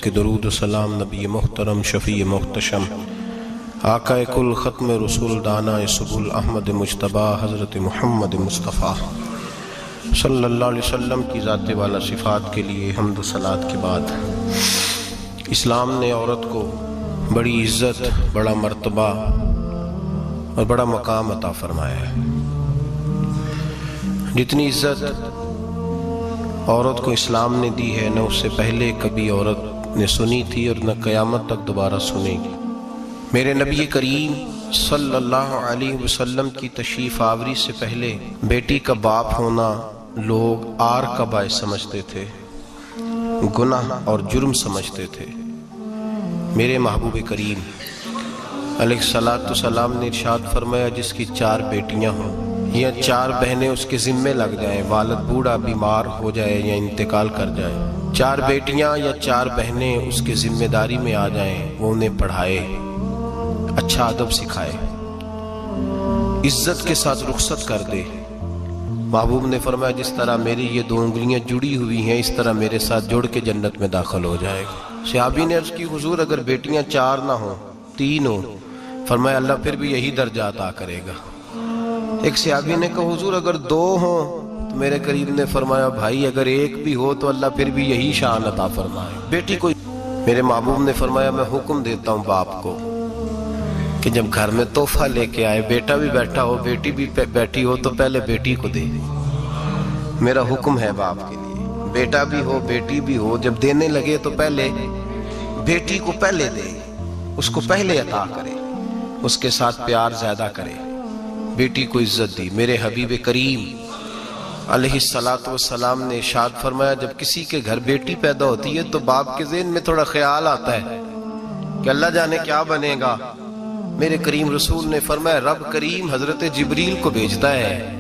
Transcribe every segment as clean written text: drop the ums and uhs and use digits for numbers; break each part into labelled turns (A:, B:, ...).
A: کہ درود و سلام نبی محترم شفیع محتشم آقائے کل ختم رسول دانا سبل احمد مجتبی حضرت محمد مصطفیٰ صلی اللہ علیہ وسلم کی ذات والا صفات کے لیے حمد و صلات کے بعد اسلام نے عورت کو بڑی عزت، بڑا مرتبہ اور بڑا مقام عطا فرمایا ہے۔ جتنی عزت عورت کو اسلام نے دی ہے نہ اس سے پہلے کبھی عورت نے سنی تھی اور نہ قیامت تک دوبارہ سنے گی۔ میرے نبی کریم صلی اللہ علیہ وسلم کی تشریف آوری سے پہلے بیٹی کا باپ ہونا لوگ عار کا باعث سمجھتے تھے، گناہ اور جرم سمجھتے تھے۔ میرے محبوب کریم علیہ السلام نے ارشاد فرمایا جس کی 4 بیٹیاں ہوں یا 4 بہنیں اس کے ذمے لگ جائیں، والد بوڑھا بیمار ہو جائے یا انتقال کر جائے، 4 بیٹیاں یا 4 بہنیں اس کے ذمہ داری میں آ جائیں، وہ انہیں پڑھائے، اچھا ادب سکھائے، عزت کے ساتھ رخصت کر دے۔ محبوب نے فرمایا جس طرح میری یہ 2 انگلیاں جڑی ہوئی ہیں اس طرح میرے ساتھ جڑ کے جنت میں داخل ہو جائے گا۔ صحابی نے عرض کی حضور اگر بیٹیاں 4 نہ ہوں 3 ہوں، فرمایا اللہ پھر بھی یہی درجہ عطا کرے گا۔ ایک صحابی نے کہا حضور اگر 2 ہوں، تو میرے قریب نے فرمایا بھائی اگر 1 بھی ہو تو اللہ پھر بھی یہی شان عطا فرمائے۔ بیٹی کو میرے محبوب نے فرمایا میں حکم دیتا ہوں باپ کو کہ جب گھر میں تحفہ لے کے آئے، بیٹا بھی بیٹھا ہو بیٹی بھی بیٹھی ہو تو پہلے بیٹی کو دے۔ میرا حکم ہے باپ کے لیے، بیٹا بھی ہو بیٹی بھی ہو جب دینے لگے تو پہلے بیٹی کو پہلے دے، اس کو پہلے عطا کرے، اس کے ساتھ پیار زیادہ کرے، بیٹی کو عزت دی۔ میرے حبیب کریم علیہ السلام نے ارشاد فرمایا جب کسی کے گھر بیٹی پیدا ہوتی ہے تو باپ کے ذہن میں تھوڑا خیال آتا ہے کہ اللہ جانے کیا بنے گا۔ میرے کریم رسول نے فرمایا رب کریم حضرت جبریل کو بھیجتا ہے،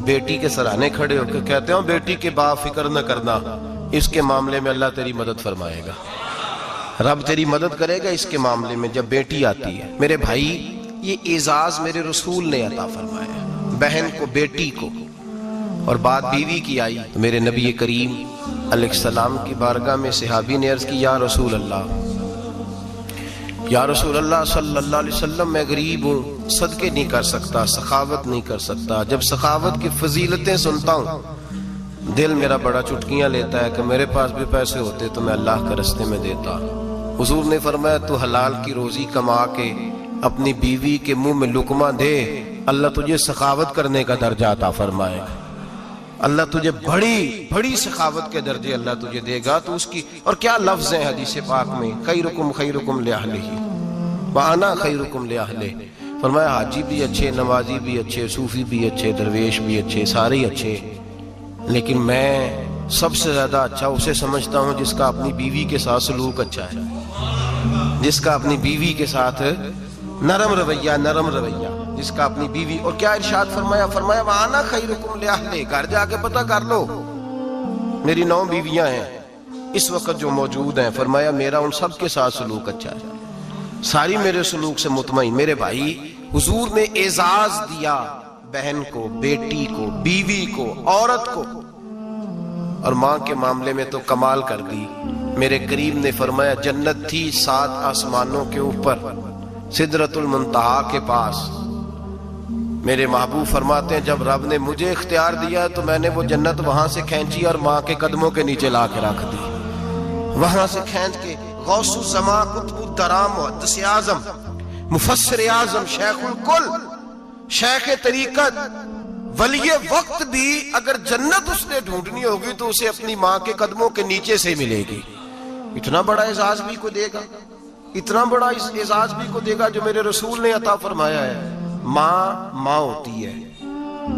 A: بیٹی کے سرانے کھڑے ہو کے کہتے ہیں بیٹی کے باپ فکر نہ کرنا، اس کے معاملے میں اللہ تیری مدد فرمائے گا، رب تیری مدد کرے گا اس کے معاملے میں جب بیٹی آتی ہے۔ میرے بھائی یہ اعزاز میرے رسول نے عطا فرمایا، بہن کو بیٹی کو، اور بات بیوی کی آئی تو میرے نبی کریم علیہ السلام کی بارگاہ میں صحابی نے عرض کی یا رسول اللہ صلی اللہ علیہ وسلم میں غریب ہوں، صدقے نہیں کر سکتا، سخاوت نہیں کر سکتا۔ جب سخاوت کی فضیلتیں سنتا ہوں دل میرا بڑا چٹکیاں لیتا ہے کہ میرے پاس بھی پیسے ہوتے تو میں اللہ کے راستے میں دیتا۔ حضور نے فرمایا تو حلال کی روزی کما کے اپنی بیوی کے منہ میں لقمہ دے، اللہ تجھے سخاوت کرنے کا درجہ عطا فرمائے گا، اللہ تجھے بڑی سخاوت کے درجے اللہ تجھے دے گا۔ تو اس کی اور کیا لفظ ہیں حدیث پاک میں، خیرکم لأہلہ وانا خیرکم لأہلہ۔ فرمایا حاجی بھی اچھے، نمازی بھی اچھے، صوفی بھی اچھے، درویش بھی اچھے، سارے ہی اچھے، لیکن میں سب سے زیادہ اچھا اسے سمجھتا ہوں جس کا اپنی بیوی کے ساتھ سلوک اچھا ہے، جس کا اپنی بیوی کے ساتھ نرم رویہ، جس کا اپنی بیوی۔ اور کیا ارشاد فرمایا وَأَنَا خَيْرُكُمْ لِأَهْلِي، گھر جا کے پتہ کر لو میری 9 بیویاں ہیں اس وقت جو موجود ہیں، فرمایا میرا ان سب کے ساتھ سلوک اچھا ہے، ساری میرے سلوک سے مطمئن۔ میرے بھائی حضور نے اعزاز دیا بہن کو، بیٹی کو، بیوی کو، عورت کو، اور ماں کے معاملے میں تو کمال کر دی۔ میرے کریم نے فرمایا جنت تھی 7 آسمانوں کے اوپر سدرۃ المنتہا کے پاس۔ میرے محبوب فرماتے ہیں جب رب نے مجھے اختیار دیا تو میں نے وہ جنت وہاں سے کھینچی اور ماں کے قدموں کے نیچے لا کے رکھ دی، وہاں سے کھینچ کے۔ غوث الزمان، قطب الدرام، محدث اعظم، مفسر اعظم، شیخ الکل، شیخ طریقت، ولی وقت بھی اگر جنت اس نے ڈھونڈنی ہوگی تو اسے اپنی ماں کے قدموں کے نیچے سے ملے گی۔ اتنا بڑا اعزاز بھی کو دے گا، اتنا بڑا اعزاز بھی کو دے گا جو میرے رسول نے عطا فرمایا ہے۔ ماں ہوتی ہے،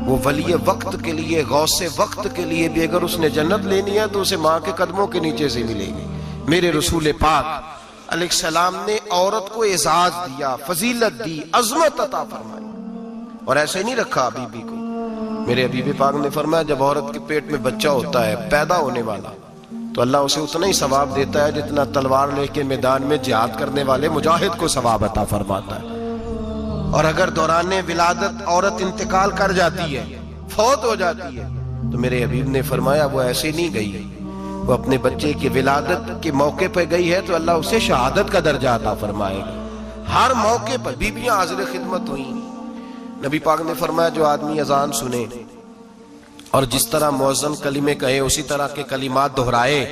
A: وہ ولی وقت کے لیے، غوث وقت کے لیے بھی اگر اس نے جنت لینی ہے تو اسے ماں کے قدموں کے نیچے سے ملے گی۔ میرے رسول پاک علیہ السلام نے عورت کو اعزاز دیا، فضیلت دی، عظمت عطا فرمائی، اور ایسے نہیں رکھا حبیبی کو۔ میرے حبیب پاک نے فرمایا جب عورت کے پیٹ میں بچہ ہوتا ہے پیدا ہونے والا تو اللہ اسے اتنا ہی ثواب دیتا ہے جتنا تلوار لے کے میدان میں جہاد کرنے والے مجاہد کو ثواب عطا فرماتا ہے۔ اور اگر دوران ولادت عورت انتقال کر جاتی ہے، فوت ہو جاتی ہے، تو میرے حبیب نے فرمایا وہ ایسے نہیں گئی وہ اپنے بچے کی ولادت کے موقع پہ گئی ہے تو اللہ اسے شہادت کا درجہ عطا فرمائے گا. ہر موقع پر بیویاں حاضر خدمت ہوئیں. نبی پاک نے فرمایا جو آدمی اذان سنے اور جس طرح مؤذن کلمے کہے اسی طرح کے کلمات دہرائے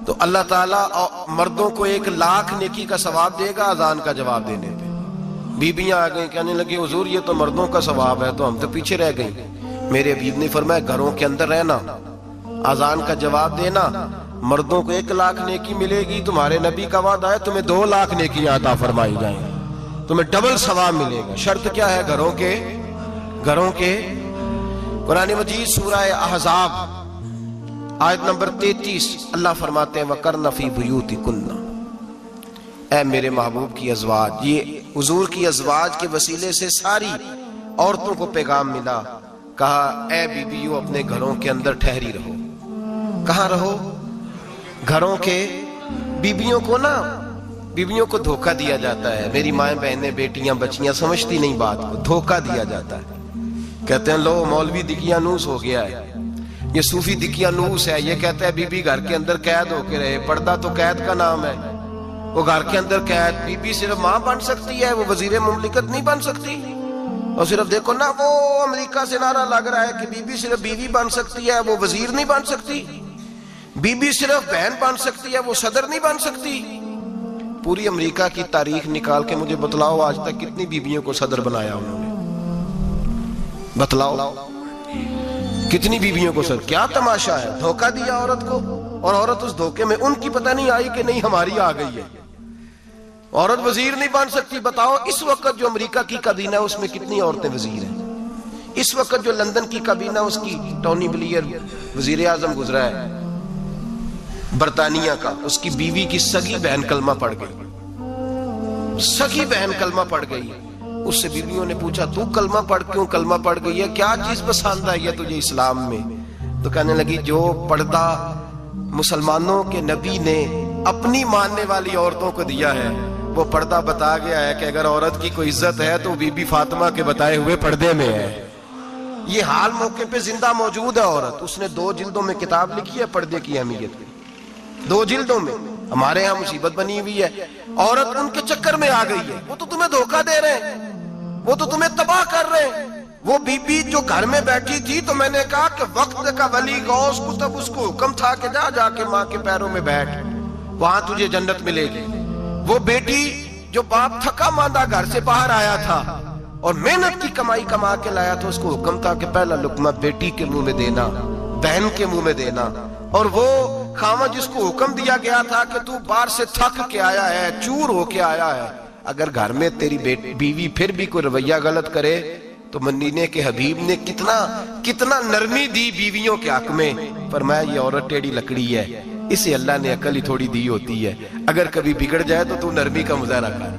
A: تو اللہ تعالیٰ مردوں کو 1,00,000 نیکی کا ثواب دے گا اذان کا جواب دینے پہ. بیویاں آ گئیں کہنے لگی حضور یہ تو مردوں کا ثواب ہے تو ہم تو پیچھے رہ گئیں. میرے حبیب نے فرمایا گھروں کے اندر رہنا، اذان کا جواب دینا، مردوں کو 1,00,000 نیکی ملے گی. تمہارے نبی کا وعدہ ہے تمہیں 2,00,000 نیکی عطا فرمائی جائیں، تمہیں ڈبل ثواب ملے گا. شرط کیا ہے؟ گھروں کے قرآن مجید سورہ احزاب آیت نمبر 33 اللہ فرماتے ہیں وَقَرْنَ فِي بُيُوتِكُنَّ. اے میرے محبوب کی ازواج، یہ حضور کی ازواج کے وسیلے سے ساری عورتوں کو پیغام ملا. کہا اے بیویوں اپنے گھروں کے اندر ٹھہری رہو. کہاں رہو؟ گھروں کے. بیویوں کو دھوکہ دیا جاتا ہے. میری مائیں بہنیں بیٹیاں بچیاں سمجھتی نہیں بات کو، دھوکہ دیا جاتا ہے. کہتے ہیں لو مولوی دقیانوس ہو گیا ہے، یہ صوفی دقیانوس ہے، یہ کہتا ہے بی بی گھر کے اندر قید ہو کے رہے. پردہ تو قید کا نام ہے. وہ گھر کے اندر قید. بی بی صرف ماں بن سکتی ہے، وہ وزیر مملکت نہیں بن سکتی. اور صرف دیکھو نا وہ امریکہ سے نعرہ لگ رہا ہے کہ بی بی صرف بیوی بن سکتی ہے، وہ وزیر نہیں بن سکتی. بی بی صرف بہن بن سکتی ہے، وہ صدر نہیں بن سکتی. پوری امریکہ کی تاریخ نکال کے مجھے بتلاؤ آج تک کتنی بیویوں کو صدر بنایا انہوں نے. بتلاؤ کتنی بیویوں کو صدر. کیا تماشا ہے؟ دھوکہ دیا عورت کو، اور عورت اس دھوکے میں ان کی پتہ نہیں آئی کہ نہیں ہماری آ گئی ہے. عورت وزیر نہیں بن سکتی. بتاؤ اس وقت جو امریکہ کی کابینہ ہے اس میں کتنی عورتیں وزیر ہیں؟ اس وقت جو لندن کی کابینہ اس کی ٹونی بلیئر وزیر اعظم گزرا ہے برطانیہ کا، اس کی بیوی کی سگی بہن کلمہ پڑھ گئی. سگی بہن کلمہ پڑھ گئی. اس سے بیویوں نے پوچھا تو کلمہ پڑھ کیوں کلمہ پڑھ گئی ہے؟ کیا چیز پسند آئی ہے تجھے اسلام میں؟ تو کہنے لگی جو پردہ مسلمانوں کے نبی نے اپنی ماننے والی عورتوں کو دیا ہے وہ پردہ بتا گیا ہے کہ اگر عورت کی کوئی عزت ہے تو بی بی فاطمہ کے بتائے ہوئے پردے میں ہے. یہ حال موقع پہ زندہ موجود ہے عورت. اس نے 2 جلدوں میں کتاب لکھی ہے پردے کی اہمیت کی. 2 جلدوں میں. ہمارے ہاں مصیبت بنی ہوئی ہے. عورت ان کے چکر میں آ گئی ہے. وہ تو تمہیں دھوکہ دے رہے ہیں، وہ تو تمہیں تباہ کر رہے ہیں. وہ بی بی جو گھر میں بیٹھی تھی تو میں نے کہا کہ وقت کا ولی غوث کتب اس کو حکم تھا کہ جا کے ماں کے پیروں میں بیٹھ، وہاں تجھے جنت ملے گی. وہ بیٹی جو باپ تھکا ماندہ گھر سے باہر آیا تھا اور محنت کی کمائی کما کے لایا تھا، اس کو حکم تھا کہ پہلا لقمہ بیٹی کے منہ میں دینا، بہن کے منہ میں دینا. اور وہ خاوند جس کو حکم دیا گیا تھا کہ تو باہر سے تھک کے آیا ہے، چور ہو کے آیا ہے، اگر گھر میں تیری بیوی پھر بھی کوئی رویہ غلط کرے تو مدینے کے حبیب نے کتنا نرمی دی بیویوں کے حق میں. فرمایا یہ عورت ٹیڑھی لکڑی ہے، اسے اللہ نے عقل ہی تھوڑی دی ہوتی ہے، اگر کبھی بگڑ جائے تو تو نرمی کا مظاہرہ کر،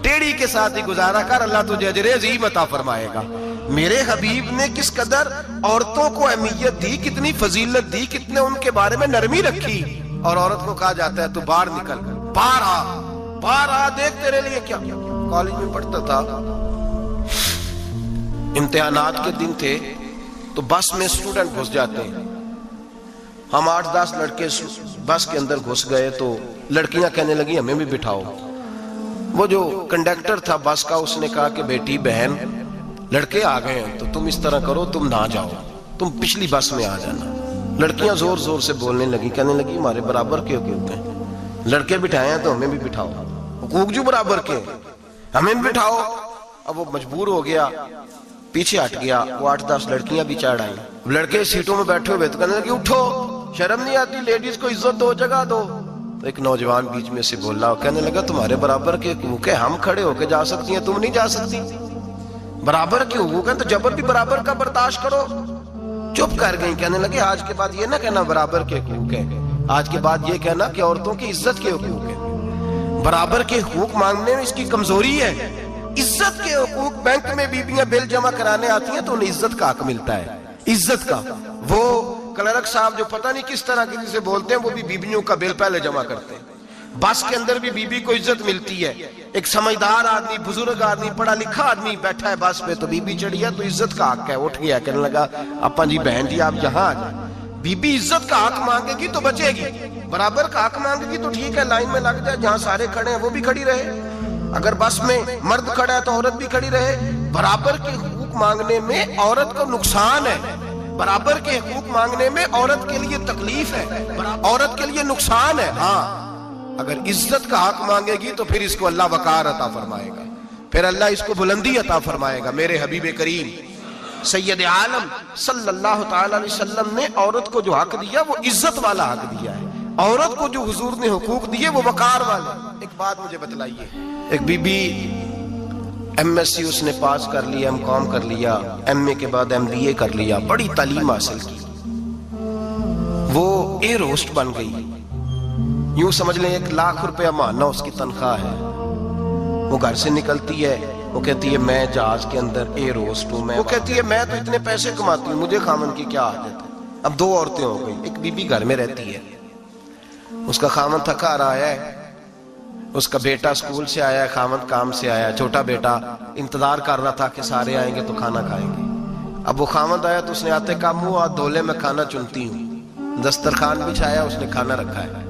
A: ٹیڑھی کے ساتھ ہی گزارا کر، اللہ تجھے اجر عظیم عطا فرمائے گا. میرے حبیب نے کس قدر عورتوں کو اہمیت دی، کتنی فضیلت دی، کتنے ان کے بارے میں نرمی رکھی. اور عورت کو کہا جاتا ہے تو باہر نکل، باہر آ دیکھ تیرے لیے کیا. کالج میں پڑھتا تھا، امتحانات کے دن تھے تو بس میں اسٹوڈنٹ گھس جاتے ہیں. ہم 8-10 لڑکے بس کے اندر گھس گئے تو لڑکیاں کہنے لگی ہمیں بھی بٹھاؤ. وہ جو کنڈکٹر تھا بس کا اس نے کہا کہ بیٹی بہن لڑکے آ گئے ہیں تو تم اس طرح کرو، تم نہ جاؤ، تم پچھلی بس میں آ جانا. لڑکیاں زور زور سے بولنے لگی، کہنے لگی ہمارے برابر کے حقوق ہیں، لڑکے بٹھائے ہیں تو ہمیں بھی بٹھاؤ، حقوق جو برابر کے ہمیں بھی بٹھاؤ. اب وہ مجبور ہو گیا، پیچھے ہٹ گیا. وہ 8-10 لڑکیاں بھی چڑھ آئیں. لڑکے سیٹوں میں بیٹھے ہوئے تو کہنے لگے اٹھو، شرم نہیں آتی، لیڈیز کو عزت دو، جگہ دو. تو ایک نوجوان بیچ میں سے بولا، کہنے لگا تمہارے برابر کے حقوق ہیں، ہم کھڑے ہو کے جا سکتی ہیں، تم نہیں جا سکتی. برابر کے حقوق ہیں تو جبر بھی برابر کا برداشت کرو. چپ کر گئی. کہنے لگے آج کے بعد یہ نہ کہنا برابر کے حقوق ہیں، آج کے بعد یہ کہنا کہ عورتوں کی عزت کے حقوق ہیں. برابر کے حقوق مانگنے میں اس کی کمزوری ہے. عزت کے حقوق، بینک میں بیویاں بل جمع کرانے آتی ہیں تو انہیں عزت کا حق ملتا ہے، عزت کا. وہ کلرک صاحب جو پتہ نہیں کس طرح کسی سے بولتے ہیں وہ بھی بیویوں کا بل پہلے جمع کرتے ہیں. بس کے اندر بھی بیوی کو عزت ملتی ہے. ایک سمجھدار آدمی، بزرگ آدمی، پڑھا لکھا آدمی بیٹھا ہے بس پہ تو بیوی چڑھی ہے تو عزت کا حق ہے. اٹھ گیا، کہنے لگا اپا جی بہن جی آپ یہاں آ جائیں. بی بی عزت کا حق مانگے گی تو بچے گی، برابر کا حق مانگے گی تو ٹھیک ہے، لائن میں لگ جائے، جہاں سارے کھڑے ہیں وہ بھی کھڑی رہے، اگر بس میں مرد کھڑا ہے تو عورت بھی کھڑی رہے۔ برابر کے حقوق مانگنے میں عورت کو نقصان ہے، برابر کے حقوق مانگنے میں عورت کے لیے تکلیف ہے، عورت کے لیے نقصان ہے۔ ہاں اگر عزت کا حق مانگے گی تو پھر اس کو اللہ وقار عطا فرمائے گا، پھر اللہ اس کو بلندی عطا فرمائے گا۔ میرے حبیب کریم سید عالم صلی اللہ تعالی علیہ وسلم نے عورت کو جو حق دیا وہ عزت والا حق دیا ہے، عورت کو جو حضور نے حقوق دیے وہ وقار والے۔ ایک بات مجھے بتلائیے، ایک B B M S C اس نے پاس کر لیا، ایم کام کر لیا، ایم اے کے بعد ایم بی اے کر لیا، بڑی تعلیم حاصل کی، وہ ایئر ہوسٹ بن گئی، یوں سمجھ لیں 1 لاکھ روپیہ ماہانہ اس کی تنخواہ ہے۔ وہ گھر سے نکلتی ہے، وہ کہتی ہے میں جہاز کے اندر ایئر ہوسٹ ہوں، وہ کہتی ہے میں تو اتنے پیسے کماتی ہوں، مجھے خامن کی کیا عادت ہے۔ اب 2 عورتیں ہو گئی، ایک بی بی گھر میں رہتی ہے، اس کا خامن تھکا رہا ہے، اس کا بیٹا اسکول سے آیا ہے، خامن کام سے آیا ہے، چھوٹا بیٹا انتظار کر رہا تھا کہ سارے آئیں گے تو کھانا کھائیں گے۔ اب وہ خامن آیا تو اس نے آتے کہا منہ ہاتھ دھو لے، میں کھانا چنتی ہوں۔ دسترخوان بچھایا، اس نے کھانا رکھا ہے،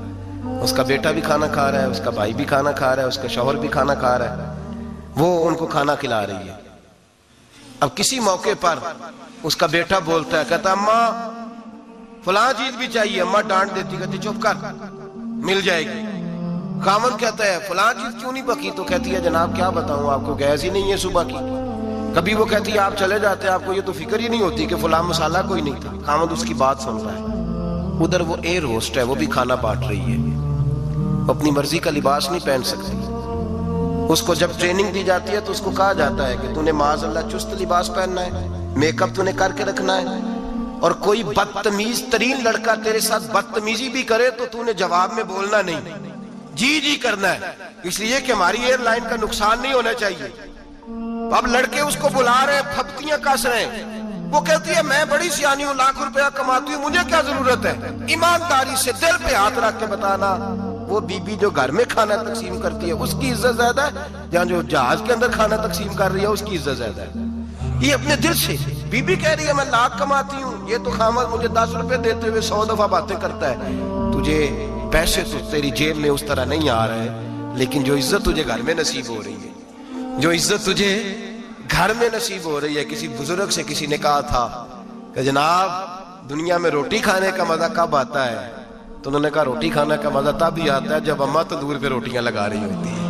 A: اس کا بیٹا بھی کھانا کھا رہا ہے، اس کا بھائی بھی کھانا کھا رہا ہے، اس کا شوہر بھی کھانا کھا رہا ہے، وہ ان کو کھانا کھلا رہی ہے۔ اب کسی موقع پر اس کا بیٹا بولتا ہے، کہتا اماں فلاں چیز بھی چاہیے، اماں ڈانٹ دیتی، کہتی چپ کر مل جائے گی۔ خامن کہتا ہے فلاں چیز کیوں نہیں پکی؟ تو کہتی ہے جناب کیا بتاؤں آپ کو، گیس ہی نہیں ہے صبح کی۔ کبھی وہ کہتی ہے آپ چلے جاتے ہیں، آپ کو یہ تو فکر ہی نہیں ہوتی کہ فلاں مسالہ کوئی نہیں تھا۔ خامن اس کی بات سن رہا ہے، ادھر وہ ایئر ہوسٹ ہے، وہ بھی کھانا بانٹ رہی ہے، وہ اپنی مرضی کا لباس نہیں پہن سکتی۔ اس کو جب ٹریننگ دی جاتی ہے تو اس کو کہا جاتا ہے کہ تو نے معاذ اللہ چست لباس پہننا ہے، میک اپ تو نے کر کے رکھنا ہے، اور کوئی بدتمیز ترین لڑکا تیرے ساتھ بدتمیزی بھی کرے تو نے جواب میں بولنا نہیں، جی جی کرنا ہے، اس لیے کہ ہماری ایئر لائن کا نقصان نہیں ہونا چاہیے۔ اب لڑکے اس کو بلا رہے ہیں، پھپتیاں کس رہے ہیں، وہ کہتی ہے میں بڑی سیانی ہوں، لاکھ روپیہ کماتی ہوں، مجھے کیا ضرورت ہے۔ ایمانداری سے دل پہ ہاتھ رکھ کے بتانا، وہ بی بی جو گھر میں کھانا تقسیم کرتی ہے اس کی عزت زیادہ ہے، جہاں جو جہاز کے اندر کھانا تقسیم کر رہی ہے اس کی عزت زیادہ ہے۔ یہ اپنے دل سے بی بی کہہ رہی ہے میں لاکھ کماتی ہوں، یہ تو خامد مجھے 10 روپے دیتے ہوئے 100 دفعہ باتیں کرتا ہے، تجھے پیسے تو تیری جیب میں اس طرح نہیں آ رہے، لیکن جو عزت تجھے گھر میں نصیب ہو رہی ہے، جو عزت تجھے گھر میں نصیب ہو رہی ہے۔ کسی بزرگ سے کسی نے کہا تھا کہ جناب دنیا میں روٹی کھانے کا مزہ کب آتا ہے؟ تو انہوں نے کہا روٹی کھانے کا مزہ تب ہی آتا ہے جب اماں تندور پہ روٹیاں لگا رہی ہوتی ہے۔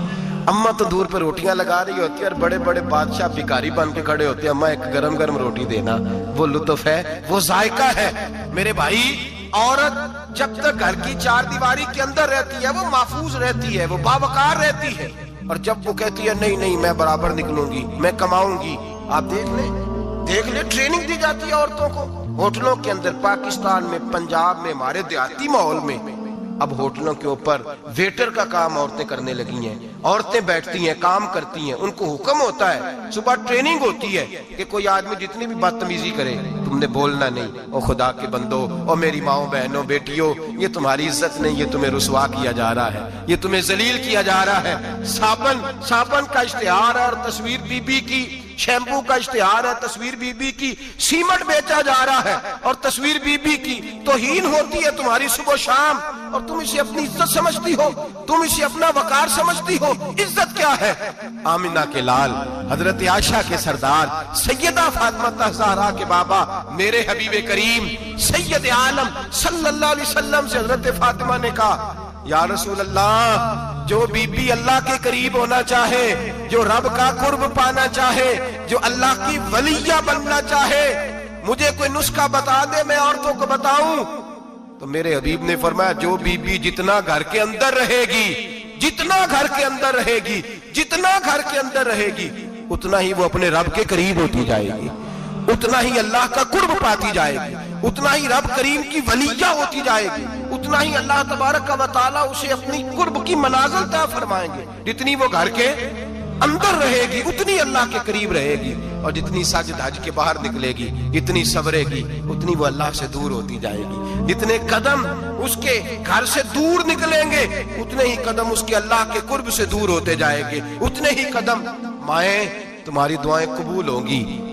A: اماں تندور پہ روٹیاں لگا رہی ہوتی ہے اور بڑے بڑے بادشاہ بھکاری بن کے کھڑے ہوتے ہیں، اماں ایک گرم گرم روٹی دینا، وہ لطف ہے، وہ ذائقہ ہے۔ میرے بھائی، عورت جب تک گھر کی 4 دیواری کے اندر رہتی ہے وہ محفوظ رہتی ہے، وہ باوقار رہتی ہے، اور جب وہ کہتی ہے نہیں نہیں میں برابر نکلوں گی، میں کماؤں گی، آپ دیکھ لیں ٹریننگ دی جاتی ہے عورتوں کو ہوٹلوں کے اندر، پاکستان میں، پنجاب میں، ہمارے دیہاتی ماحول میں اب ہوٹلوں کے اوپر ویٹر کا کام عورتیں کرنے لگی ہیں، عورتیں بیٹھتی ہیں، کام کرتی ہیں، ان کو حکم ہوتا ہے، صبح ٹریننگ ہوتی ہے کہ کوئی آدمی جتنی بھی بدتمیزی کرے تم نے بولنا نہیں۔ او خدا کے بندو، او میری ماؤں بہنوں بیٹیوں، یہ تمہاری عزت نہیں، یہ تمہیں رسوا کیا جا رہا ہے، یہ تمہیں ذلیل کیا جا رہا ہے۔ صابن کا اشتہار ہے اور تصویر بی بی کی، شیمپو کا اشتہار ہے، تصویر بی بی کی، سیمنٹ بیچا جا رہا ہے اور تصویر بی بی کی توہین ہوتی ہے تمہاری صبح و شام، اور تم اسے اپنی عزت سمجھتی ہو، تم اسے اپنا وقار سمجھتی ہو۔ عزت کیا ہے؟ آمنہ کے لال، حضرت عائشہ کے سردار، سیدہ فاطمہ زہرا کے بابا، میرے حبیب کریم سید عالم صلی اللہ علیہ وسلم سے حضرت فاطمہ نے کہا یا رسول اللہ، جو بی بی اللہ کے قریب ہونا چاہے، جو رب کا قرب پانا چاہے، جو اللہ کی ولیہ بننا چاہے، مجھے کوئی نسخہ بتا دے میں عورتوں کو بتاؤں۔ تو میرے حبیب نے فرمایا جو بی بی جتنا گھر کے اندر رہے گی، جتنا گھر کے اندر رہے گی، جتنا گھر کے اندر رہے گی، اتنا ہی وہ اپنے رب کے قریب ہوتی جائے گی، اتنا ہی اللہ کا قرب پاتی جائے گی، اتنا ہی رب کریم کی ولیہ ہوتی جائے گی، اتنا ہی اللہ تبارک و تعالیٰ اسے اپنی قرب کی منازل طے فرمائیں گے۔ جتنی وہ گھر کے اندر رہے گی اتنی اللہ کے قریب رہے گی، اور جتنی سج دھج کے باہر نکلے گی، جتنی صبرے گی، اتنی وہ اللہ سے دور ہوتی جائے گی۔ جتنے قدم اس کے گھر سے دور نکلیں گے اتنے ہی قدم اس کے اللہ کے قرب سے دور ہوتے جائیں گے، اتنے ہی قدم۔ مائیں تمہاری دعائیں قبول ہوں گی،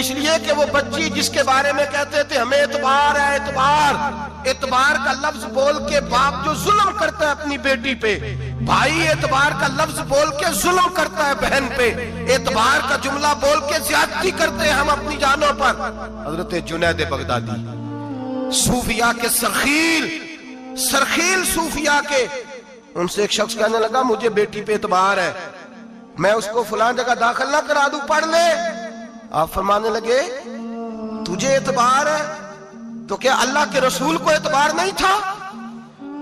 A: اس لیے کہ وہ بچی جس کے بارے میں کہتے تھے ہمیں اعتبار ہے، اعتبار کا لفظ بول کے باپ جو ظلم کرتا ہے اپنی بیٹی پہ، بھائی اعتبار کا لفظ بول کے ظلم کرتا ہے بہن پہ، اعتبار کا جملہ بول کے زیادتی کرتے ہیں ہم اپنی جانوں پر۔ حضرت جنید بغدادی صوفیاء کے سرخیل صوفیاء کے، ان سے ایک شخص کہنے لگا مجھے بیٹی پہ اعتبار ہے، میں اس کو فلان جگہ داخل نہ کرا دوں، پڑھ لے۔ آپ فرمانے لگے تجھے اعتبار ہے تو کیا اللہ کے رسول کو اعتبار نہیں تھا؟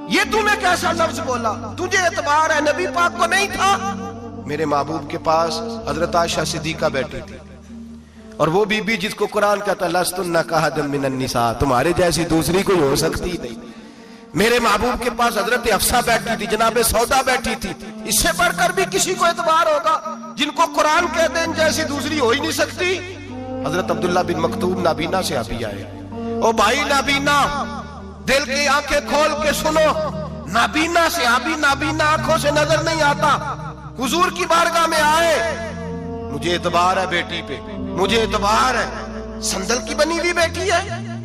A: یہ تو نے کیسا لفظ بولا؟ تجھے اعتبار ہے، نبی پاک کو نہیں تھا؟ میرے محبوب کے پاس حضرت عائشہ صدیقہ بیٹھی تھی، اور وہ بی بی جس کو قرآن کہتا لستن کاحد من النساء، تمہارے جیسی دوسری کوئی ہو سکتی نہیں۔ میرے محبوب کے پاس حضرت حفصہ بیٹھی تھی، جناب سودا بیٹھی تھی، اس سے بڑھ کر بھی کسی کو اعتبار ہوگا؟ جن کو قرآن کہتے ہیں ان جیسی دوسری ہو ہی نہیں سکتی۔ حضرت عبداللہ بن مکتوم نابینا سے ابھی آئے، او بھائی نابینا، دل کی آنکھیں کھول کے سنو، نابینا سے ابھی نابینا آنکھوں سے نظر نہیں آتا، حضور کی بارگاہ میں آئے، مجھے اعتبار ہے بیٹی پہ، مجھے اعتبار ہے، سندل کی بنی ہوئی بیٹی ہے،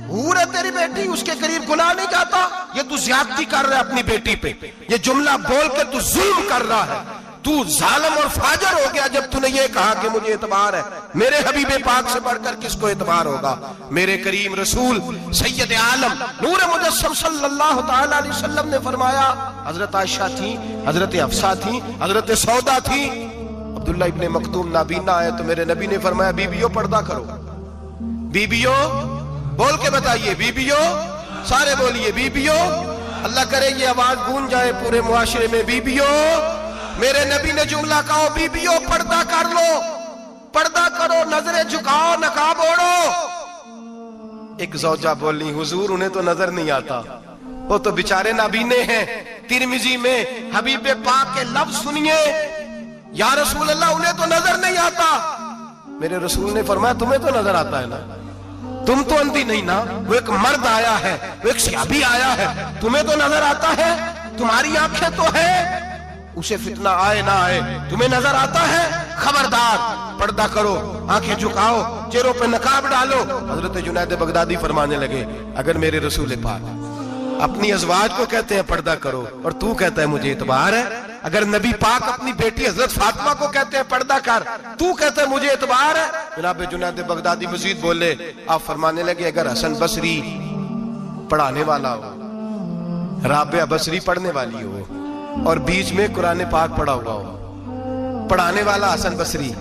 A: حور ہے تیری بیٹی، اس کے قریب گناہ نہیں جاتا، یہ تو زیادتی کر رہا ہے اپنی بیٹی پہ، یہ جملہ بول کے تو ظلم کر رہا ہے، تو ظالم اور فاجر ہو گیا جب تو نے یہ کہا کہ مجھے اعتبار ہے۔ میرے حبیب پاک سے بڑھ کر کس کو اعتبار ہوگا؟ میرے کریم رسول سید عالم نور مجسم صلی اللہ تعالی علیہ وسلم نے فرمایا، حضرت عائشہ تھی، حضرت حفصہ تھی، حضرت سودا تھی، عبداللہ ابن مکتوم نابینا آئے تو میرے نبی نے فرمایا بیویوں پردہ کرو، بیویوں بول کے بتائیے، بیویوں سارے بولیے، بیویوں، اللہ کرے یہ آواز گونج جائے پورے معاشرے میں، بیویوں۔ میرے نبی نے جملہ کہا بیویوں پردہ کر لو، پردہ کرو، نظریں جھکاؤ، نقاب اوڑھو۔ ایک زوجہ بولی حضور انہیں تو نظر نہیں آتا، وہ تو بیچارے نابینے ہیں۔ ترمذی میں حبیب پاک کے لفظ سنیے، یا رسول اللہ انہیں تو نظر نہیں آتا۔ میرے رسول نے فرمایا تمہیں تو نظر آتا ہے نا، تم تو اندھی نہیں نا، وہ ایک مرد آیا ہے، وہ ایک صحابی آیا ہے، تمہیں تو نظر آتا ہے، تمہاری آنکھیں تو ہے، اسے فتنہ آئے نہ آئے تمہیں نظر آتا ہے، خبردار پردہ کرو، آنکھیں جھکاؤ، چہروں پہ نقاب ڈالو۔ حضرت جنید بغدادی فرمانے لگے اگر میرے رسول پاک اپنی ازواج کو کہتے ہیں پردہ کرو اور تو کہتا ہے مجھے اعتبار ہے، اگر نبی پاک اپنی بیٹی حضرت فاطمہ کو کہتے ہیں پردہ کر، تو کہتا ہے مجھے اعتبار ہے۔ جناب جنید بغدادی مزید بولے، آپ فرمانے لگے اگر حسن بصری پڑھانے والا ہو، رابعہ بصری پڑھنے والی ہو، اور بیچ میں قرآن پاک پڑھا ہوا ہو، پڑھانے والا حسن بصری،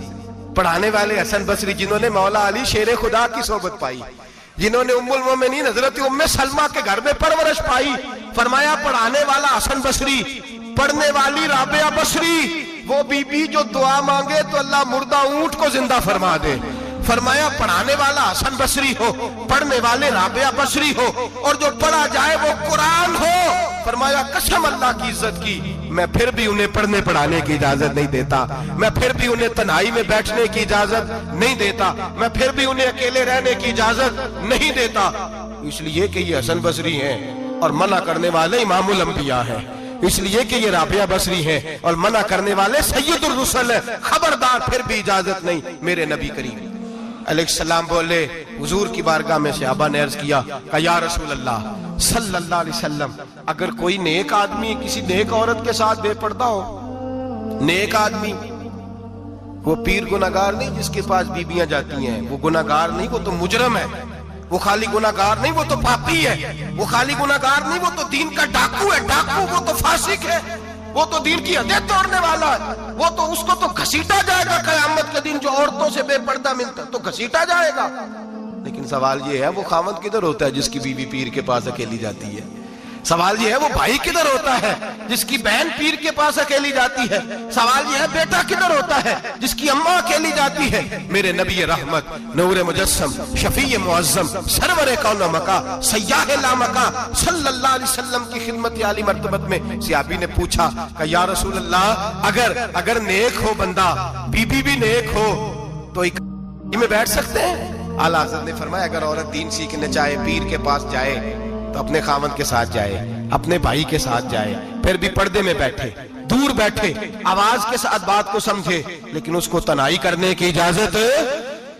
A: پڑھانے والے حسن بصری جنہوں نے مولا علی شیر خدا کی صحبت پائی، جنہوں نے ام المومنین حضرت ام سلمہ کے گھر میں پرورش پائی، فرمایا پڑھانے والا حسن بصری، پڑھنے والی رابعہ بصری، وہ بی بی جو دعا مانگے تو اللہ مردہ اونٹ کو زندہ فرما دے۔ فرمایا پڑھانے والا حسن بصری ہو، پڑھنے والے رابعہ بصری ہو، اور جو پڑھا جائے وہ قرآن ہو۔ فرمایا قسم اللہ کی عزت کی میں پھر بھی انہیں پڑھنے پڑھانے کی اجازت نہیں دیتا، میں پھر بھی انہیں تنہائی میں بیٹھنے کی اجازت نہیں دیتا، میں پھر بھی انہیں اکیلے رہنے کی اجازت نہیں دیتا، اس لیے کہ یہ حسن بصری ہیں اور منع کرنے والے امام الانبیاء ہیں، اس لیے کہ یہ رابعہ بصری ہیں اور منع کرنے والے سید الرسل ہیں، خبردار پھر بھی اجازت نہیں۔ میرے نبی کریم علیہ السلام بولے، حضور کی بارگاہ میں صحابہ نے عرض کیا کہ یا رسول اللہ صلی اللہ علیہ وسلم اگر کوئی نیک آدمی کسی نیک عورت کے ساتھ بے پردہ ہو، نیک آدمی وہ پیر گناہگار نہیں جس کے پاس بیویاں جاتی ہیں، وہ گناہگار نہیں، وہ تو مجرم ہے، وہ خالی گناہگار نہیں، وہ تو پاپی ہے، وہ خالی گناہگار نہیں، وہ تو دین کا ڈاکو ہے، ڈاکو، وہ تو فاسق ہے، وہ تو دین کی حدیں توڑنے والا ہے، وہ تو اس کو تو گھسیٹا جائے گا قیامت کے دن، جو عورتوں سے بے پردہ ملتا ہے تو گھسیٹا جائے گا۔ لیکن سوال یہ ہے وہ خاوند کدھر ہوتا ہے جس کی بیوی پیر کے پاس اکیلی جاتی ہے؟ سوال یہ ہے وہ بھائی کدھر ہوتا ہے جس کی بہن پیر کے پاس اکیلی جاتی ہے؟ سوال یہ ہے بیٹا کدھر ہوتا ہے جس کی اماں اکیلی جاتی ہے؟ میرے نبی رحمت نور مجسم شفیع معظم سرور کون مکا سیاح لامکا صلی اللہ علیہ وسلم کی خدمت عالی مرتبت میں صحابی نے پوچھا کہ یا رسول اللہ اگر نیک ہو بندہ، بی بی بھی نیک ہو تو ایک میں بیٹھ سکتے ہیں؟ اعلیٰ حضرت نے فرمایا اگر عورت دین سیکھنے چاہے پیر کے پاس جائے تو اپنے خاوند کے ساتھ جائے، اپنے بھائی کے ساتھ جائے، پھر بھی پردے میں بیٹھے، دور بیٹھے، آواز کے ساتھ بات کو سمجھے، لیکن اس کو تنہائی کرنے کی اجازت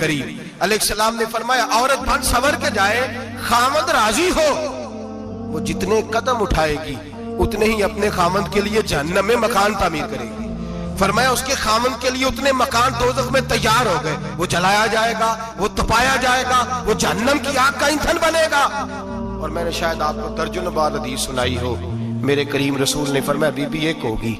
A: کریم علیہ السلام نے فرمایا عورت بن سنور کے جائے خامند راضی ہو وہ جتنے قدم اٹھائے گی اتنے ہی اپنے خامند کے لیے جہنم میں مکان تعمیر کرے گی. فرمایا اس کے خامند کے لیے اتنے مکان دوزخ میں تیار ہو گئے, وہ جلایا جائے گا, وہ تپایا جائے گا, وہ جہنم کی آگ کا ایندھن بنے گا. اور میں نے شاید آپ کو درجن بار حدیث سنائی ہو, میرے کریم رسول نے فرمایا بی بی ایک ہوگی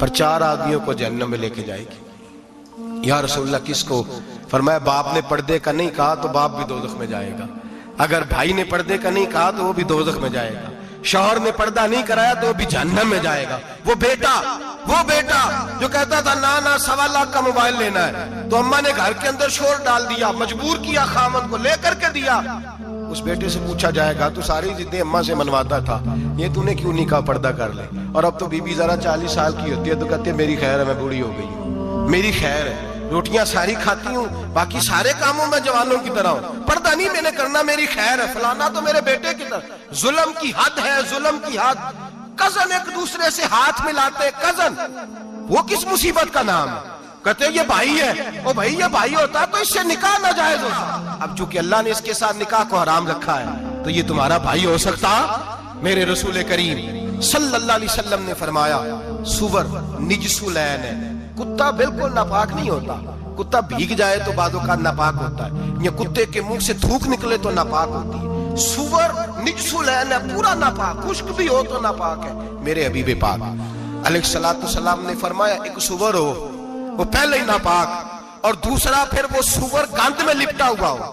A: پر 4 آدمیوں کو جہنم میں لے کے جائے گی. یا رسول اللہ کس کو؟ فرمایا باپ نے پردے کا نہیں کہا تو باپ بھی دوزخ میں جائے گا, اگر بھائی نے پردے کا نہیں کہا تو وہ بھی دوزخ میں جائے گا, شوہر نے پردہ نہیں کرایا تو وہ بھی جہنم میں جائے گا. وہ بیٹا جو کہتا تھا نا 1.25 لاکھ کا موبائل لینا ہے تو اماں نے گھر کے اندر شور ڈال دیا, مجبور کیا, خامد کو لے کر کے دیا. اس بیٹے سے پوچھا جائے گا تو ساری ضدیں اماں سے منواتا تھا, یہ تو نے کیوں نہیں کہا پردہ کر لے؟ اور اب تو بی بی ذرا 40 سال کی ہوتی ہے تو کہتے ہیں میری خیر ہے, میں بوڑھی ہو گئی ہوں, میری خیر ہے, روٹیاں ساری کھاتی ہوں, باقی سارے کاموں میں جوانوں کی طرح ہوں, پردہ نہیں میں نے کرنا, میری خیر ہے. فلانا تو میرے بیٹے کی طرح. ظلم کی حد ہے, ظلم کی حد. کزن ایک دوسرے سے ہاتھ ملاتے, کزن وہ کس مصیبت کا نام ہے؟ کہتے ہیں یہ بھائی ہے, او بھائی یہ بھائی ہوتا تو اس سے نکاح ناجائز ہوتا. اب چونکہ اللہ نے اس کے ساتھ نکاح کو حرام رکھا ہے تو یہ تمہارا بھائی ہو سکتا؟ میرے رسول کریم صلی اللہ علیہ وسلم نے فرمایا سور نجس العین ہے, کتا بالکل ناپاک نہیں ہوتا, کتا بھیگ جائے تو بعد اوقات ناپاک ہوتا ہے, یا کتے کے منہ سے تھوک نکلے تو ناپاک ہوتی ہے. سور نجس العین ہے, پورا ناپاک, خشک بھی ہو تو ناپاک ہے. میرے حبیب پاک علیہ السلام نے فرمایا ایک سور ہو وہ پہلے ہی ناپاک, اور دوسرا پھر وہ سور گند میں لپٹا ہوا ہو,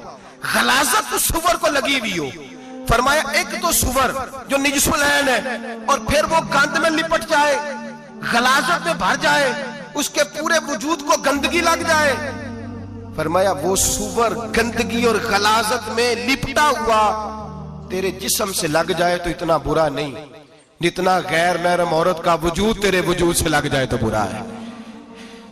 A: غلاظت اس سور کو لگی ہوئی ہو. فرمایا ایک تو سور جو نجس العین ہے اور پھر وہ گند میں لپٹ جائے, غلاظت میں بھر جائے, اس کے پورے وجود کو گندگی لگ جائے. فرمایا وہ سور گندگی اور غلاظت میں لپٹا ہوا تیرے جسم سے لگ جائے تو اتنا برا نہیں جتنا غیر محرم عورت کا وجود تیرے وجود سے لگ جائے تو برا ہے.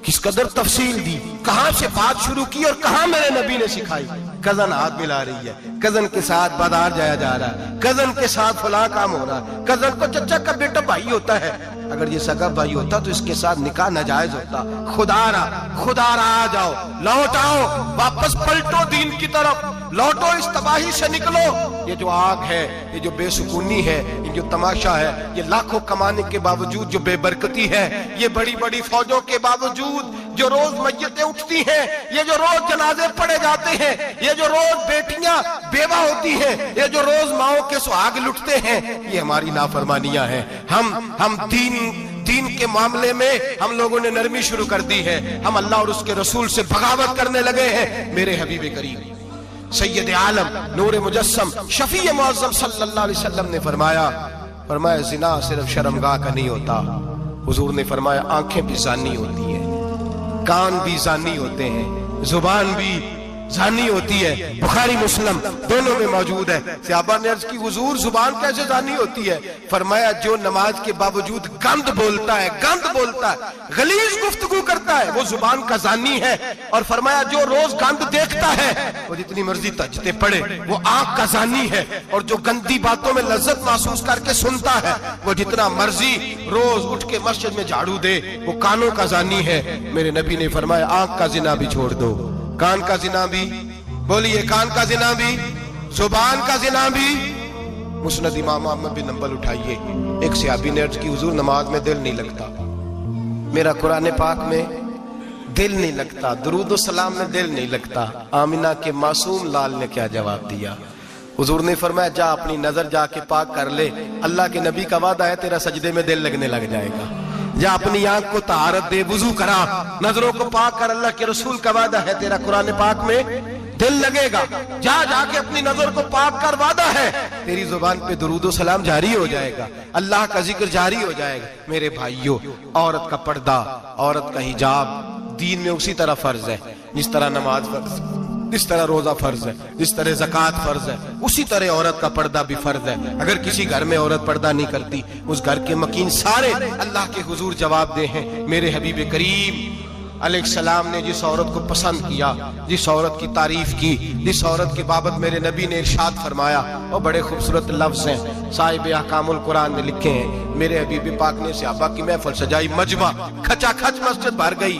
A: کس قدر تفصیل دی, کہاں سے بات شروع کی اور کہاں میرے نبی نے سکھائی. کزن ہاتھ ملا رہی ہے, کزن کے ساتھ بازار جایا جا رہا ہے, کزن کے ساتھ فلاں کام ہو رہا ہے, کزن کو چچا کا بیٹا بھائی ہوتا ہے, اگر یہ سگا بھائی ہوتا تو اس کے ساتھ نکاح ناجائز ہوتا. خدا را آ جاؤ, لوٹ آؤ, واپس پلٹو دین کی طرف, لوٹو اس تباہی سے نکلو. یہ جو آگ ہے, یہ جو بے سکونی ہے, یہ جو تماشا ہے, یہ لاکھوں کمانے کے باوجود جو بے برکتی ہے, یہ بڑی بڑی فوجوں کے باوجود جو روز میتیں اٹھتی ہیں, یہ جو روز جنازے پڑے جاتے ہیں, یہ جو روز بیٹیاں بیوہ ہوتی ہیں, یہ جو روز ماؤں کے سہاگ لٹتے ہیں, یہ ہماری نافرمانیاں ہیں. ہم دین کے معاملے میں ہم لوگوں نے نرمی شروع کر دی ہے, ہم اللہ اور اس کے رسول سے بغاوت کرنے لگے ہیں. میرے حبیب کریم سید عالم نور مجسم شفیع معظم صلی اللہ علیہ وسلم نے فرمایا زنا صرف شرمگاہ کا نہیں ہوتا. حضور نے فرمایا آنکھیں بھی زانی ہوتی ہیں, کان بھی زانی ہوتے ہیں, زبان بھی زانی ہوتی ہے. بخاری مسلم دونوں میں موجود ہے. صحابہ نے عرض کی حضور زبان کیسے زانی ہوتی ہے؟ فرمایا جو نماز کے باوجود گند بولتا ہے, غلیظ گفتگو کرتا ہے, وہ زبان کا زانی ہے. اور فرمایا جو روز گند دیکھتا ہے وہ جتنی مرضی تہجدیں پڑھے وہ آنکھ کا زانی ہے. اور جو گندی باتوں میں لذت محسوس کر کے سنتا ہے وہ جتنا مرضی روز اٹھ کے مسجد میں جھاڑو دے وہ کانوں کا زانی ہے. میرے نبی نے فرمایا آنکھ کا زنا بھی چھوڑ دو, کان کا زنا بھی, بولیے کان کا زنا بھی, زبان کا زنا بھی. مسند امام احمد بن حنبل اٹھائیے, ایک صحابی نے عرض کی حضور نماز میں دل نہیں لگتا, میرا قرآن پاک میں دل نہیں لگتا, درود و سلام میں دل نہیں لگتا. آمینہ کے معصوم لال نے کیا جواب دیا؟ حضور نے فرمایا جا اپنی نظر جا کے پاک کر لے, اللہ کے نبی کا وعدہ ہے تیرا سجدے میں دل لگنے لگ جائے گا. جا اپنی آنکھ کو طہارت دے, وضو کرا, نظروں کو پاک کر, اللہ کے رسول کا وعدہ ہے تیرا قرآن پاک میں دل لگے گا. جا کے اپنی نظر کو پاک کر, وعدہ ہے تیری زبان پہ درود و سلام جاری ہو جائے گا, اللہ کا ذکر جاری ہو جائے گا. میرے بھائیوں, عورت کا پردہ, عورت کا حجاب دین میں اسی طرح فرض ہے جس طرح نماز فرض, جس طرح روزہ فرض ہے, جس طرح زکوٰۃ فرض ہے, اسی طرح عورت کا پردہ بھی فرض ہے. اگر کسی گھر میں عورت پردہ نہیں کرتی اس گھر کے مکین سارے اللہ کے حضور جواب دے ہیں. میرے حبیب کریم علیہ السلام نے جس عورت کو پسند کیا, جس عورت کی تعریف کی, جس عورت کے بابت میرے نبی نے ارشاد فرمایا, وہ بڑے خوبصورت لفظ ہیں صاحب احکام القرآن نے لکھے ہیں. میرے حبیب پاک نے صحابہ کی محفل سجائی, مجمع کھچا کھچ مسجد بھر گئی.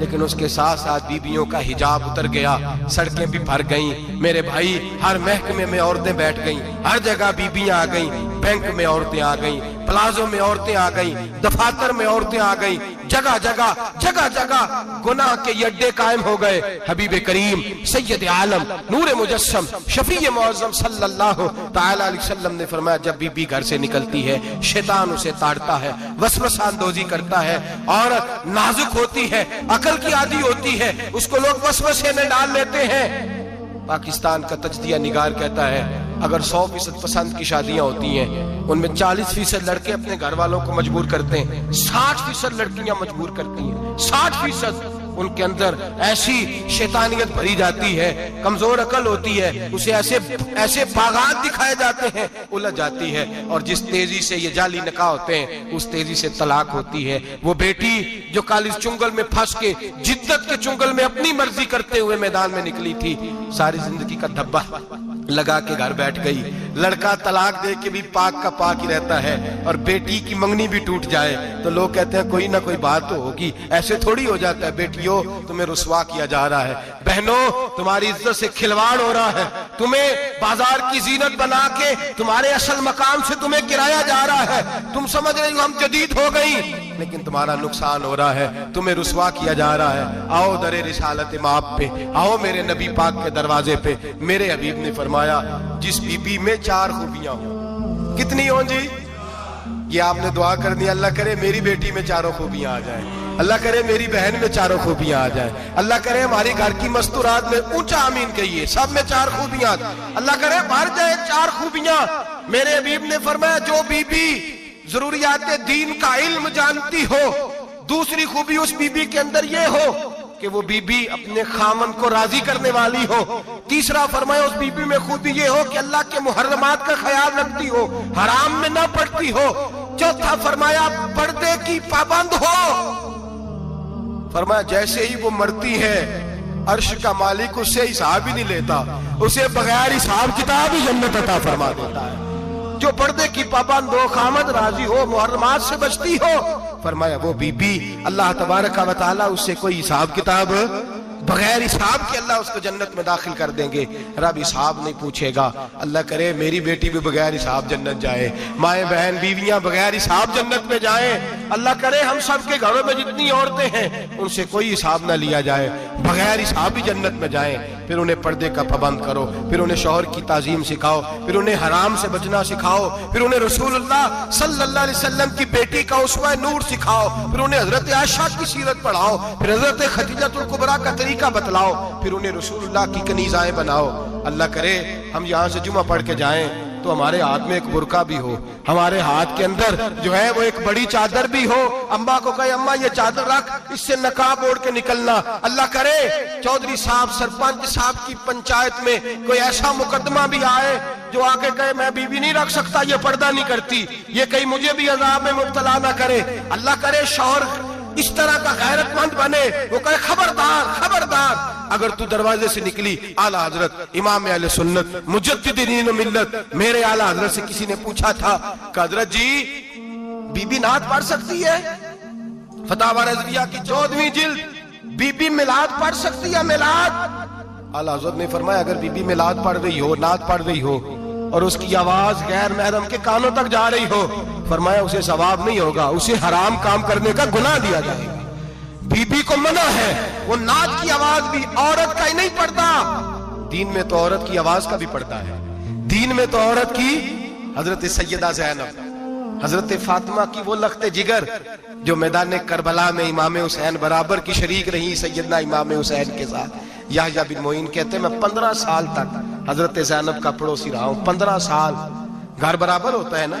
A: لیکن اس کے ساتھ ساتھ بیویوں کا حجاب اتر گیا، سڑکیں بھی بھر گئیں میرے بھائی، ہر محکمے میں عورتیں بیٹھ گئیں، ہر جگہ بیویاں آ گئیں، بینک میں عورتیں آ گئیں، پلازوں میں عورتیں آ گئیں، دفاتر میں عورتیں آ گئیں، جگہ جگہ گناہ کے یہ اڈے قائم ہو گئے۔ حبیب کریم سید عالم نور مجسم شفیع معظم صلی اللہ تعالی علیہ وسلم نے فرمایا جب بی بی گھر سے نکلتی ہے شیطان اسے تاڑتا ہے، وسوسہ اندوزی کرتا ہے، عورت نازک ہوتی ہے، عقل کی عادی ہوتی ہے، اس کو لوگ وسوسے میں ڈال لیتے ہیں۔ پاکستان کا تجزیہ نگار کہتا ہے اگر 100% پسند کی شادیاں ہوتی ہیں ان میں 40% لڑکے اپنے گھر والوں کو مجبور کرتے ہیں، 60% لڑکیاں مجبور کرتی ہیں، 60% ان کے اندر ایسی شیطانیت بھری جاتی ہے، کمزور عقل ہوتی ہے، اسے ایسے باغات دکھائے جاتے ہیں، الجھ جاتی ہے، اور جس تیزی سے یہ جعلی نکاح ہوتے ہیں اس تیزی سے طلاق ہوتی ہے۔ وہ بیٹی جو کالج چنگل میں پھنس کے جدت کے چنگل میں اپنی مرضی کرتے ہوئے میدان میں نکلی تھی، ساری زندگی کا دھبا لگا کے گھر بیٹھ گئی۔ لڑکا طلاق دے کے بھی پاک کا پاک ہی رہتا ہے، اور بیٹی کی منگنی بھی ٹوٹ جائے تو لوگ کہتے ہیں کوئی نہ کوئی بات تو ہوگی، ایسے تھوڑی ہو جاتا ہے۔ بیٹیوں تمہیں رسوا کیا جا رہا ہے، بہنوں تمہاری عزت سے کھلواڑ ہو رہا ہے، تمہیں بازار کی زینت بنا کے تمہارے اصل مقام سے تمہیں گرایا جا رہا ہے، تم سمجھ رہے ہو ہم جدید ہو گئی لیکن تمہارا نقصان ہو رہا ہے، تمہیں رسوا کیا جا رہا ہے۔ آؤ در رسالت مآب پہ، آؤ میرے نبی پاک کے دروازے پہ۔ میرے حبیب نے فرمایا جس بی بی میں 4 خوبیاں ہوں، کتنی ہوں جی؟ یہ آپ نے دعا کر دی، اللہ کرے میری بیٹی میں 4 خوبیاں آ جائیں، اللہ کرے میری بہن میں 4 خوبیاں آ جائیں، اللہ کرے ہماری گھر کی مستورات میں اونچا آمین کہیے سب میں 4 خوبیاں، اللہ کرے بھر جائے 4 خوبیاں۔ میرے حبیب نے فرمایا جو بی بی ضروریات دین کا علم جانتی ہو، دوسری خوبی اس بی بی کے اندر یہ ہو کہ وہ بی بی اپنے خامن کو راضی کرنے والی ہو، تیسرا فرمایا اس بی بی میں خوبی یہ ہو کہ اللہ کے محرمات کا خیال رکھتی ہو، حرام میں نہ پڑتی ہو، چوتھا فرمایا پردے کی پابند ہو۔ فرمایا جیسے ہی وہ مرتی ہے عرش کا مالک اس سے حساب ہی نہیں لیتا، اسے بغیر حساب کتاب ہی جنت عطا فرما دیتا ہے۔ جو پردے کی پابند ہو، خامد راضی ہو، محرمات سے بچتی ہو، فرمایا وہ بی بی اللہ تبارک و تعالی اس سے کوئی حساب کتاب بغیر حساب کے اللہ اس کو جنت میں داخل کر دیں گے، رب حساب نہیں پوچھے گا۔ اللہ کرے میری بیٹی بھی بغیر حساب جنت جائے، مائیں بہن بیویاں بغیر حساب جنت میں جائیں، اللہ کرے ہم سب کے گھروں میں جتنی عورتیں ہیں ان سے کوئی حساب نہ لیا جائے، بغیر حساب ہی جنت میں جائیں۔ پھر انہیں پردے کا پابند کرو، پھر انہیں شوہر کی تعظیم سکھاؤ، پھر انہیں حرام سے بچنا سکھاؤ، پھر انہیں رسول اللہ صلی اللہ علیہ وسلم کی بیٹی کا اسوہ نور سکھاؤ، پھر انہیں حضرت عائشہ کی سیرت پڑھاؤ، پھر حضرت خدیجہ الکبریٰ کا طریقہ بتلاؤ، پھر انہیں رسول اللہ کی کنیزائیں بناؤ۔ اللہ کرے ہم یہاں سے جمعہ پڑھ کے جائیں تو ہمارے ہاتھ میں ایک برقع بھی ہو، ہمارے ہاتھ کے اندر جو ہے وہ ایک بڑی چادر بھی ہو، اماں کو کہے اماں یہ چادر رکھ، اس سے نقاب اوڑھ کے نکلنا۔ اللہ کرے چودھری صاحب سرپنچ صاحب کی پنچایت میں کوئی ایسا مقدمہ بھی آئے جو آگے کہے میں بیوی نہیں رکھ سکتا، یہ پردہ نہیں کرتی، یہ کہیں مجھے بھی عذاب میں مبتلا نہ کرے۔ اللہ کرے شوہر اس طرح کا غیرت مند بنے، وہ کہے خبردار خبردار، اگر تو دروازے سے نکلی اعلیٰ حضرت امام اہل سنت مجدد دین و ملت میرے اعلیٰ حضرت سے کسی نے پوچھا تھا کہ حضرت جی بی بی نعت پڑھ سکتی ہے؟ فتاوی رضویہ کی 14ویں جلد، بی بی میلاد پڑھ سکتی ہے؟ میلاد؟ اعلیٰ حضرت نے فرمایا اگر بی بی میلاد پڑھ رہی ہو، نعت پڑھ رہی ہو اور اس کی آواز غیر محرم کے کانوں تک جا رہی ہو، فرمایا اسے ثواب نہیں ہوگا، اسے حرام کام کرنے کا گناہ دیا جائے گا۔ بی بی کو منع ہے، وہ نعت کی آواز بھی عورت کا ہی نہیں پڑتا، دین میں تو عورت کی آواز کا بھی پڑتا ہے، دین میں تو عورت کی حضرت سیدہ زینب، حضرت فاطمہ کی وہ لخت جگر جو میدان کربلا میں امام حسین برابر کی شریک رہی سیدنا امام حسین کے ساتھ۔ یحییٰ بن معین کہتے ہیں میں 15 سال تک حضرت زینب کا پڑوسی رہا ہوں، 15 سال۔ گھر برابر ہوتا ہے نا،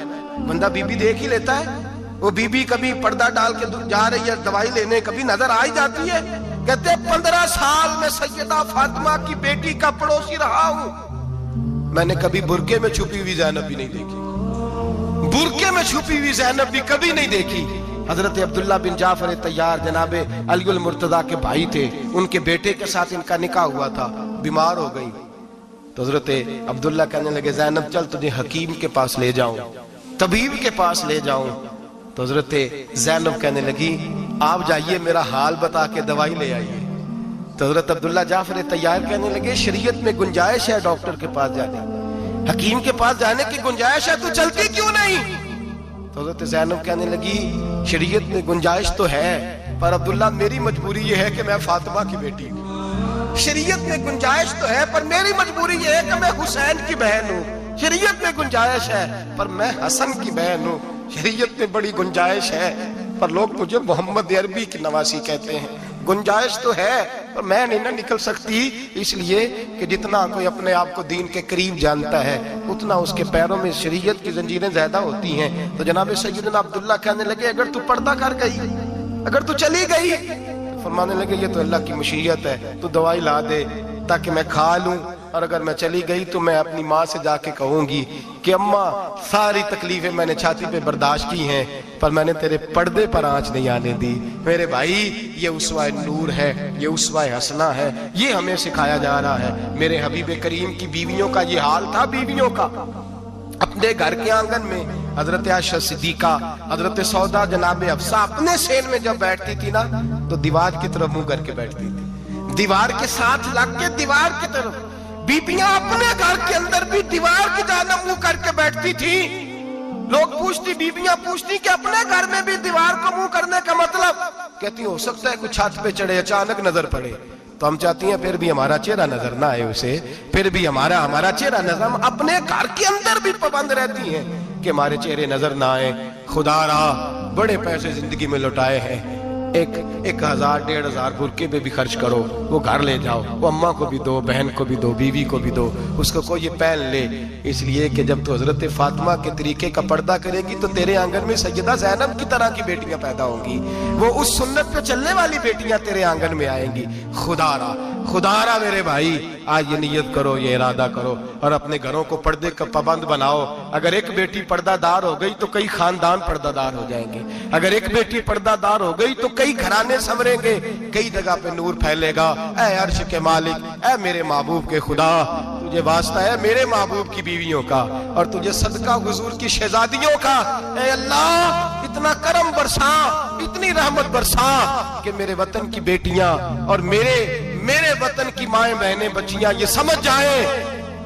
A: بندہ بی بی دیکھ ہی لیتا ہے، وہ بی بی کبھی پردہ ڈال کے جا رہی ہے دوائی لینے، کبھی نظر آ ہی جاتی ہے۔ کہتے ہیں 15 سال میں سیدہ فاطمہ کی بیٹی کا پڑوسی رہا ہوں، میں نے کبھی برقعے میں چھپی ہوئی زینب بھی نہیں دیکھی، برقعے میں چھپی ہوئی زینب بھی کبھی نہیں دیکھی۔ حضرت عبداللہ بن جعفر طیار جناب علی المرتضیٰ کے بھائی تھے، ان کے بیٹے کے ساتھ ان کا نکاح ہوا تھا، بیمار ہو گئی تو حضرت عبداللہ کہنے لگے زینب چل تجھے حکیم کے پاس لے جاؤں، طبیب کے پاس لے جاؤں، تو حضرت زینب کہنے لگی آپ جائیے میرا حال بتا کے دوائی لے آئیے۔ تو حضرت عبداللہ جعفر طیار کہنے لگے شریعت میں گنجائش ہے ڈاکٹر کے پاس جانے، حکیم کے پاس جانے کی گنجائش ہے، تو چلتی کیوں نہیں؟ تو حضرت زینب کہنے لگی شریعت میں گنجائش تو ہے، پر عبداللہ میری مجبوری یہ ہے کہ میں فاطمہ کی بیٹی ہوں۔ شریعت میں گنجائش تو ہے پر میری مجبوری یہ ہے کہ میں حسین کی بہن ہوں۔ شریعت میں گنجائش ہے پر میں حسن کی بہن ہوں۔ شریعت میں بڑی گنجائش ہے پر لوگ مجھے محمد عربی کی نواسی کہتے ہیں۔ گنجائش تو ہے پر میں نہیں نہ نکل سکتی، اس لیے کہ جتنا کوئی اپنے آپ کو دین کے قریب جانتا ہے اتنا اس کے پیروں میں شریعت کی زنجیریں زیادہ ہوتی ہیں۔ تو جناب سیدنا عبداللہ کہنے لگے اگر تو پردہ کر گئی، اگر تو چلی گئی، فرمانے لگے یہ تو اللہ کی مشیت ہے، تو دوائی لا دے تاکہ میں کھا لوں، اور اگر میں چلی گئی تو میں اپنی ماں سے جا کے کہوں گی کہ اماں ساری تکلیفیں میں نے چھاتی پہ برداشت کی ہیں پر میں نے تیرے پردے پر آنچ نہیں آنے دی۔ میرے بھائی یہ اسوہ نور ہے، یہ اسوہ حسنہ ہے، یہ ہمیں سکھایا جا رہا ہے۔ میرے حبیب کریم کی بیویوں کا یہ حال تھا، بیویوں کا اپنے گھر کے آنگن میں حضرت عائشہ صدیقہ، حضرت سودا جناب حفصہ اپنے سین میں جب بیٹھتی تھی نا تو دیوار کی طرف منہ کر کے بیٹھتی تھی، دیوار کے ساتھ لگ کے دیوار کی طرف۔ بیبیاں اپنے گھر کے اندر بھی دیوار کی جانب منہ کر کے بیٹھتی تھی۔ لوگ پوچھتی، بیبیاں پوچھتی کہ اپنے گھر میں بھی دیوار کو منہ کرنے کا مطلب؟ کہتی ہو سکتا ہے کوئی چھت پہ چڑھے اچانک نظر پڑے، تو ہم چاہتی ہیں پھر بھی ہمارا چہرہ نظر نہ آئے اسے، پھر بھی ہمارا چہرہ نظر، ہم اپنے گھر کے اندر بھی پابند رہتی ہیں کہ ہمارے چہرے نظر نہ آئے۔ خدا را بڑے پیسے زندگی میں لٹائے ہیں، 1000 1500 برقعے پہ بھی خرچ کرو، وہ گھر لے جاؤ، وہ اماں کو بھی دو، بہن کو بھی دو، بیوی کو بھی دو، اس کو کوئی یہ پہن لے، اس لیے کہ جب تو حضرت فاطمہ کے طریقے کا پردہ کرے گی تو تیرے آنگن میں سیدہ زینب کی طرح کی بیٹیاں پیدا ہوں گی، وہ اس سنت پہ چلنے والی بیٹیاں تیرے آنگن میں آئیں گی۔ خدا را میرے بھائی آج یہ نیت کرو، یہ ارادہ کرو اور اپنے گھروں کو پردے کا پابند بناؤ۔ اگر ایک بیٹی پردہ دار ہو گئی تو کئی خاندان پردہ دار ہو جائیں گے، اگر ایک بیٹی پردہ دار ہو گئی تو کئی گھرانے سنوریں گے، کئی جگہ پہ نور پھیلے گا۔ اے عرش کے مالک، اے میرے محبوب کے خدا، تجھے واسطہ ہے میرے محبوب کی بیویوں کا اور تجھے صدقہ حضور کی شہزادیوں کا۔ اے اللہ اتنا کرم برسا، اتنی رحمت برسا کہ میرے وطن کی بیٹیاں اور میرے وطن کی مائیں بہنیں بچیاں یہ سمجھ جائیں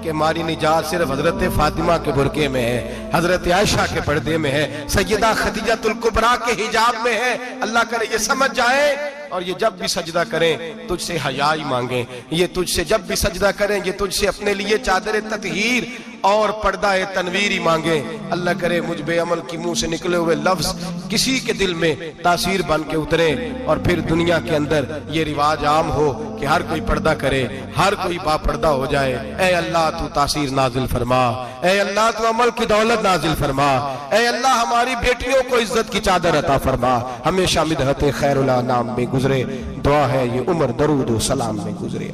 A: کہ ہماری نجات صرف حضرت فاطمہ کے برقعے میں ہے، حضرت عائشہ کے پردے میں ہے، سیدہ خدیجہ الکبریٰ کے حجاب میں ہے۔ اللہ کرے یہ سمجھ جائیں اور یہ جب بھی سجدہ کریں تجھ سے حیائی مانگیں، یہ تجھ سے جب بھی سجدہ کریں یہ تجھ سے اپنے لیے چادر تطہیر اور پردہ تنویری مانگیں۔ اللہ کرے مجھ بے عمل کی منہ سے نکلے ہوئے لفظ کسی کے دل میں تاثیر بن کے اتریں اور پھر دنیا کے اندر یہ رواج عام ہو کہ ہر کوئی پردہ کرے، ہر کوئی با پردہ ہو جائے۔ اے اللہ تو تاثیر نازل فرما، اے اللہ تو عمل کی دولت نازل فرما، اے اللہ ہماری بیٹیوں کو عزت کی چادر عطا فرما، ہمیشہ مدحت خیر الانام میں گزرے۔ دعا ہے یہ عمر درود و سلام میں گزرے۔